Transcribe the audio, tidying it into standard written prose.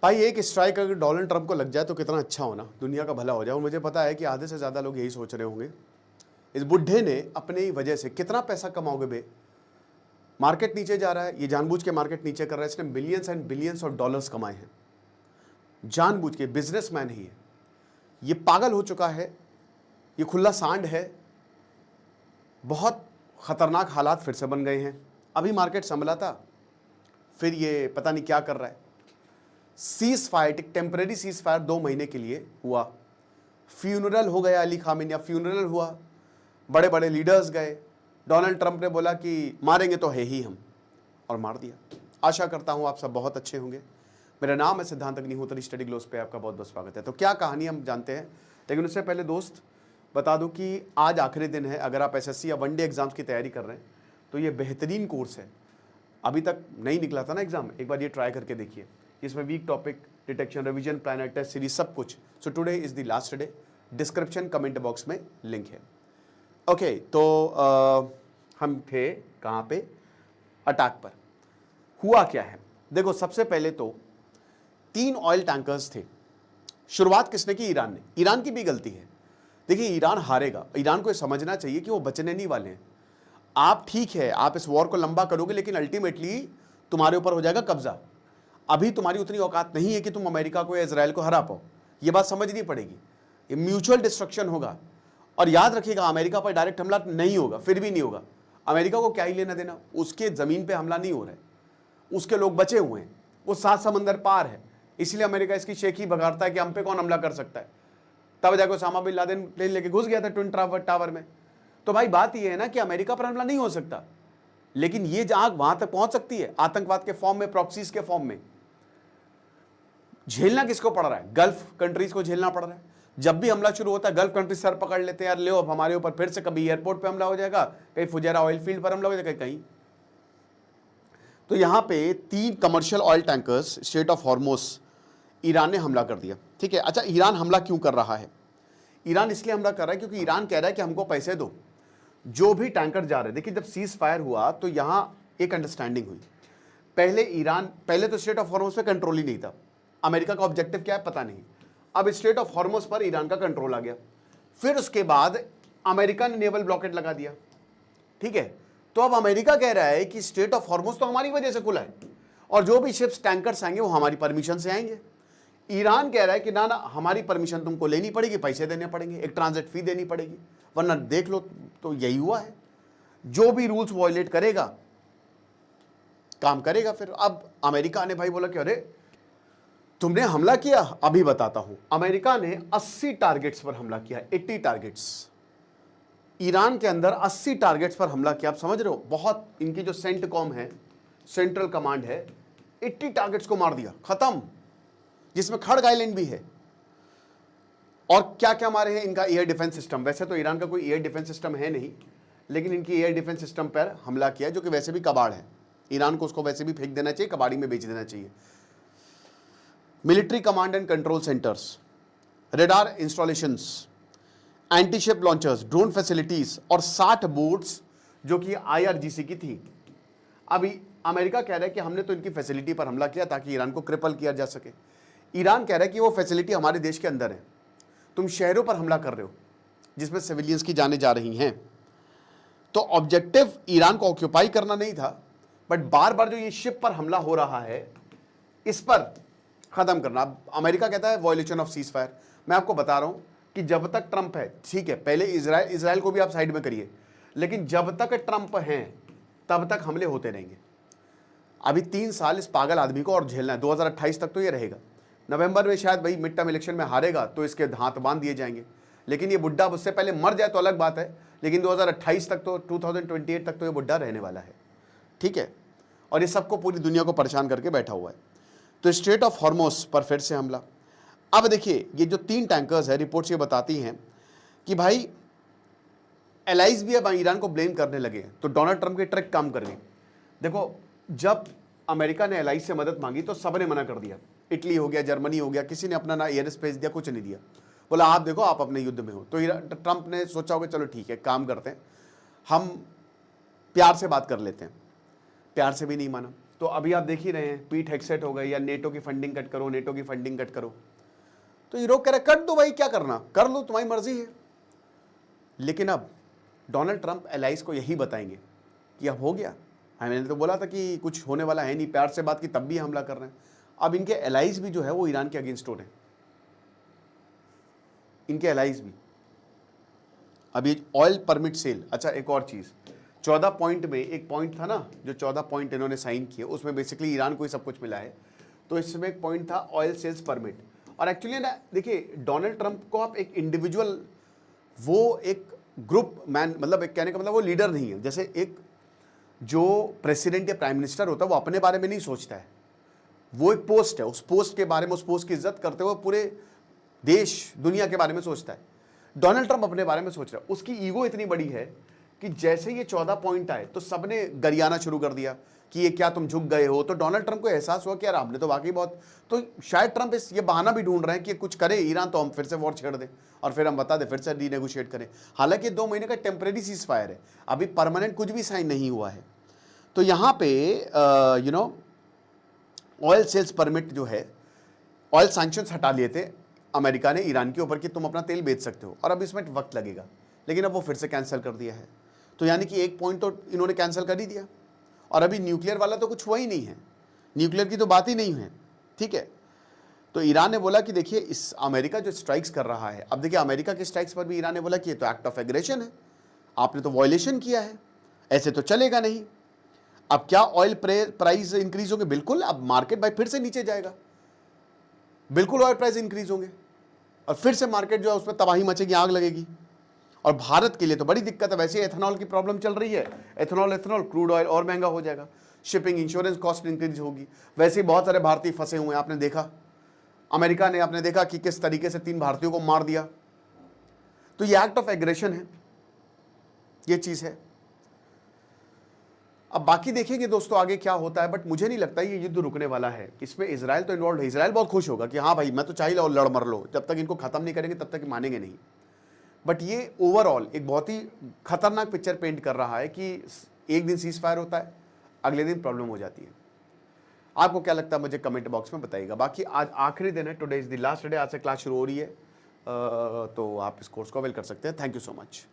भाई एक स्ट्राइक अगर डोनाल्ड ट्रंप को लग जाए तो कितना अच्छा होना, दुनिया का भला हो जाए। और मुझे पता है कि आधे से ज़्यादा लोग यही सोच रहे होंगे, इस बुढ़े ने अपनी ही वजह से कितना पैसा कमाओगे बे। मार्केट नीचे जा रहा है, ये जानबूझ के मार्केट नीचे कर रहा है, इसने billions and billions of dollars कमाए हैं जानबूझ के। बिजनेसमैन ही है ये, पागल हो चुका है, ये खुला सांड है। बहुत खतरनाक हालात फिर से बन गए हैं। अभी मार्केट संभला था, फिर ये पता नहीं क्या कर रहा है। सीज फायर, एक टेम्परेरी सीज फायर 2 महीने के लिए हुआ, फ्यूनरल हो गया अली खामेनी, फ्यूनरल हुआ, बड़े बड़े लीडर्स गए, डोनाल्ड ट्रंप ने बोला कि मारेंगे तो है ही हम, और मार दिया। आशा करता हूं आप सब बहुत अच्छे होंगे। मेरा नाम है सिद्धांत अग्निहोत्री, स्टडी ग्लोस पे आपका बहुत बहुत स्वागत है। तो क्या कहानी हम जानते हैं, लेकिन उससे पहले दोस्त बता दूं कि आज आखिरी दिन है। अगर आप एसएससी या वनडे एग्जाम्स की तैयारी कर रहे हैं तो ये बेहतरीन कोर्स है। अभी तक नहीं निकला था ना एग्जाम, एक बार ये ट्राई करके देखिए। इसमें weak topic, detection, revision, planner, test series, सब कुछ। So today is the last day. Description comment box में लिंक है। ओके, तो हम थे कहाँ पे, अटैक पर। हुआ क्या है देखो, सबसे पहले तो 3 ऑयल टैंकर्स थे। शुरुआत किसने की? ईरान ने। ईरान की भी गलती है। देखिए ईरान हारेगा, ईरान को समझना चाहिए कि वो बचने नहीं वाले हैं। आप ठीक है, आप इस वॉर को लंबा करोगे, लेकिन अल्टीमेटली तुम्हारे ऊपर हो जाएगा कब्जा। अभी तुम्हारी उतनी औकात नहीं है कि तुम अमेरिका को या इजराइल को हरा पाओ, ये बात समझनी पड़ेगी। ये म्यूचुअल डिस्ट्रक्शन होगा। और याद रखिएगा, अमेरिका पर डायरेक्ट हमला नहीं होगा, फिर भी नहीं होगा। अमेरिका को क्या ही लेना देना, उसके जमीन पे हमला नहीं हो रहा है, उसके लोग बचे हुए हैं, वो 7 समंदर पार है। इसलिए अमेरिका इसकी शेखी भगाड़ता है कि हम पे कौन हमला कर सकता है। तब जाकर ओसामा बिन लादेन प्लेन लेके घुस गया था ट्विन टावर में। तो भाई बात यह है ना कि अमेरिका पर हमला नहीं हो सकता, लेकिन ये आग वहां तक पहुंच सकती है, आतंकवाद के फॉर्म में, प्रॉक्सीज के फॉर्म में। झेलना किसको पड़ रहा है? गल्फ कंट्रीज को झेलना पड़ रहा है। जब भी हमला शुरू होता है, गल्फ कंट्रीज सर पकड़ लेते हैं, यार ले अब हमारे ऊपर फिर से कभी एयरपोर्ट पे हमला हो जाएगा, कहीं फुजैरा ऑयल फील्ड पर हमला हो जाएगा, कहीं। तो यहां पे 3 commercial oil tankers, strait of Hormuz, Iran ने हमला कर दिया। ठीक है, अच्छा ईरान हमला क्यों कर रहा है? ईरान इसलिए हमला कर रहा है क्योंकि ईरान कह रहा है कि हमको पैसे दो, जो भी टैंकर जा रहे हैं। देखिए जब सीज फायर हुआ तो यहां एक अंडरस्टैंडिंग हुई। पहले तो स्ट्रेट ऑफ हॉर्मोस पे कंट्रोल ही नहीं था। अमेरिका का ऑब्जेक्टिव क्या है पता नहीं। अब स्ट्रेट ऑफ हॉर्मोस पर ईरान का कंट्रोल आ गया। फिर उसके बाद अमेरिका ने नेवल ब्लॉकेट लगा दिया। ठीक है, तो अब अमेरिका कह रहा है कि स्ट्रेट ऑफ हॉर्मोस तो हमारी वजह से खुला है, और जो भी शिप्स, टैंकर्स आएंगे वो हमारी परमिशन से आएंगे। ईरान कह रहा है कि ना ना, हमारी परमिशन तुमको लेनी पड़ेगी, पैसे देने पड़ेंगे, एक ट्रांजिट फी देनी पड़ेगी, वरना देख लो। तो यही हुआ है, जो भी रूल्स वायलेट करेगा काम करेगा। फिर अब अमेरिका ने भाई बोला कि अरे तुमने हमला किया, अभी बताता हूं। अमेरिका ने 80 टारगेट्स पर हमला किया, 80 टारगेट्स। ईरान के अंदर 80 टारगेट्स पर हमला किया। आप समझ रहे हो, बहुत इनकी जो सेंटकॉम है, सेंट्रल कमांड है, 80 टारगेट्स को मार दिया, खत्म, जिसमें खड़ग आइलैंड भी है। और क्या क्या मारे हैं? इनका एयर डिफेंस सिस्टम। वैसे तो ईरान का कोई एयर डिफेंस सिस्टम है नहीं, लेकिन इनकी एयर डिफेंस सिस्टम पर हमला किया, जो कि वैसे भी कबाड़ है। ईरान को उसको वैसे भी फेंक देना चाहिए, कबाड़ी में बेच देना चाहिए। Military command and control centres, radar installations, anti-ship launchers, drone facilities और 60 बोट्स जो कि आईआरजीसी की थी। अभी अमेरिका कह रहा है कि हमने तो इनकी फैसिलिटी पर हमला किया ताकि ईरान को क्रिपल किया जा सके। ईरान कह रहा है कि वो फैसिलिटी हमारे देश के अंदर है, तुम शहरों पर हमला कर रहे हो जिसमें सिविलियंस की जानें जा रही हैं। तो ऑब्जेक्टिव ईरान को ऑक्यूपाई करना नहीं था, बट बार बार जो ये शिप पर हमला हो रहा है, इस पर खत्म करना। अब अमेरिका कहता है वॉयलेशन ऑफ सीज फायर। मैं आपको बता रहा हूं कि जब तक ट्रंप है, ठीक है, पहले इजराइल को भी आप साइड में करिए, लेकिन जब तक ट्रंप हैं तब तक हमले होते रहेंगे। अभी 3 साल इस पागल आदमी को और झेलना है। 2028 तक तो ये रहेगा। नवंबर में शायद भाई मिड टर्म इलेक्शन में हारेगा तो इसके हाथ बांध दिए जाएंगे, लेकिन ये बुड्ढा उससे पहले मर जाए तो अलग बात है, लेकिन 2028 तक तो, 2028 तक तो ये बुड्ढा रहने वाला है। ठीक है, और ये सबको, पूरी दुनिया को परेशान करके बैठा हुआ है। तो स्ट्रेट ऑफ हॉर्मोस पर फिर से हमला। अब देखिए ये जो 3 टैंकर्स है, रिपोर्ट्स ये बताती हैं कि भाई एलाइज भी अब ईरान को ब्लेम करने लगे हैं। तो डोनाल्ड ट्रंप की ट्रिक काम कर गई। देखो जब अमेरिका ने एलाइज से मदद मांगी तो सबने मना कर दिया। इटली हो गया, जर्मनी हो गया, किसी ने अपना ना एयर स्पेस दिया, कुछ नहीं दिया। बोला आप देखो, आप अपने युद्ध में हो। तो ट्रंप ने सोचा होगा चलो ठीक है, काम करते हैं, हम प्यार से बात कर लेते हैं। प्यार से भी नहीं माना। तो अभी आप देख ही रहे हैं, पीट हेगसेट हो गए, या नेटो की फंडिंग कट करो, नेटो की फंडिंग कट करो। तो यूरोप कह रहा है कट दो भाई, क्या करना कर लो, तुम्हारी मर्जी है। लेकिन अब डोनाल्ड ट्रंप एलाइज को यही बताएंगे कि अब हो गया, मैंने तो बोला था कि कुछ होने वाला है नहीं, प्यार से बात की तब भी हमला कर रहे हैं। अब इनके एलाइज भी जो है वो ईरान के अगेंस्ट हो रहे हैं, इनके एलाइज भी। अभी ऑयल परमिट सेल, अच्छा एक और चीज, 14 पॉइंट में एक पॉइंट था ना, जो 14 पॉइंट इन्होंने साइन किए, उसमें बेसिकली ईरान को ही सब कुछ मिला है। तो इसमें एक पॉइंट था ऑयल सेल्स परमिट। और एक्चुअली ना देखिए, डोनाल्ड ट्रंप को आप एक इंडिविजुअल, वो एक ग्रुप मैन, मतलब एक कहने का मतलब वो लीडर नहीं है। जैसे एक जो प्रेसिडेंट या प्राइम मिनिस्टर होता है, वो अपने बारे में नहीं सोचता है, वो एक पोस्ट है, उस पोस्ट के बारे में, उस पोस्ट की इज्जत करते हुए पूरे देश दुनिया के बारे में सोचता है। डोनाल्ड ट्रंप अपने बारे में सोच रहा है, उसकी ईगो इतनी बड़ी है कि जैसे ये 14 पॉइंट आए तो सबने गरियाना शुरू कर दिया कि ये क्या तुम झुक गए हो। तो डोनाल्ड ट्रंप को एहसास हुआ कि यार आपने तो वाकई बहुत, तो शायद ट्रंप ये बहाना भी ढूंढ रहे हैं कि कुछ करे ईरान तो हम फिर से वॉर छेड़ दें और फिर हम बता दें, फिर से रीनेगोशिएट करें। हालांकि 2 महीने का टेम्परेरी सीज फायर है, अभी परमानेंट कुछ भी साइन नहीं हुआ है। तो यहां पे ऑयल सेल्स परमिट जो है, ऑयल सैंक्शंस हटा लिए थे अमेरिका ने ईरान के ऊपर कि तुम अपना तेल बेच सकते हो, और अब इसमें वक्त लगेगा, लेकिन अब वो फिर से कैंसिल कर दिया है। तो यानी कि एक पॉइंट तो इन्होंने कैंसिल कर ही दिया, और अभी न्यूक्लियर वाला तो कुछ हुआ ही नहीं है, न्यूक्लियर की तो बात ही नहीं है, ठीक है। तो ईरान ने बोला कि देखिए इस अमेरिका जो स्ट्राइक्स कर रहा है, अब देखिए अमेरिका के स्ट्राइक्स पर भी ईरान ने बोला कि ये तो एक्ट ऑफ एग्रेशन है, आपने तो वायलेशन किया है, ऐसे तो चलेगा नहीं। अब क्या ऑयल प्राइस इंक्रीज होंगे? बिल्कुल, अब मार्केट भाई फिर से नीचे जाएगा, बिल्कुल ऑयल प्राइस इंक्रीज होंगे, और फिर से मार्केट जो है उसमें तबाही मचेगी, आग लगेगी। और भारत के लिए तो बड़ी दिक्कत है, वैसे एथेनॉल की प्रॉब्लम चल रही है, एथेनॉल क्रूड ऑयल और महंगा हो जाएगा, शिपिंग इंश्योरेंस कॉस्ट इंक्रीज होगी। वैसे ही बहुत सारे भारतीय फंसे हुए हैं, आपने देखा अमेरिका ने, आपने देखा कि किस तरीके से 3 भारतीयों को मार दिया। तो ये एक्ट ऑफ एग्रेशन है, ये चीज है। अब बाकी देखेंगे दोस्तों आगे क्या होता है, बट मुझे नहीं लगता ये युद्ध रुकने वाला है। इसमें इजराइल तो इन्वॉल्व है, इजराइल बहुत खुश होगा कि हाँ भाई मैं तो चाहिए और लड़ मर लो, जब तक इनको खत्म नहीं करेंगे तब तक मानेंगे नहीं। बट ये ओवरऑल एक बहुत ही खतरनाक पिक्चर पेंट कर रहा है कि एक दिन सीज फायर होता है, अगले दिन प्रॉब्लम हो जाती है। आपको क्या लगता है मुझे कमेंट बॉक्स में बताइएगा। बाकी आज आखिरी दिन है, today is the last day, आज से क्लास शुरू हो रही है, तो आप इस कोर्स को अवेल कर सकते हैं। Thank you so much.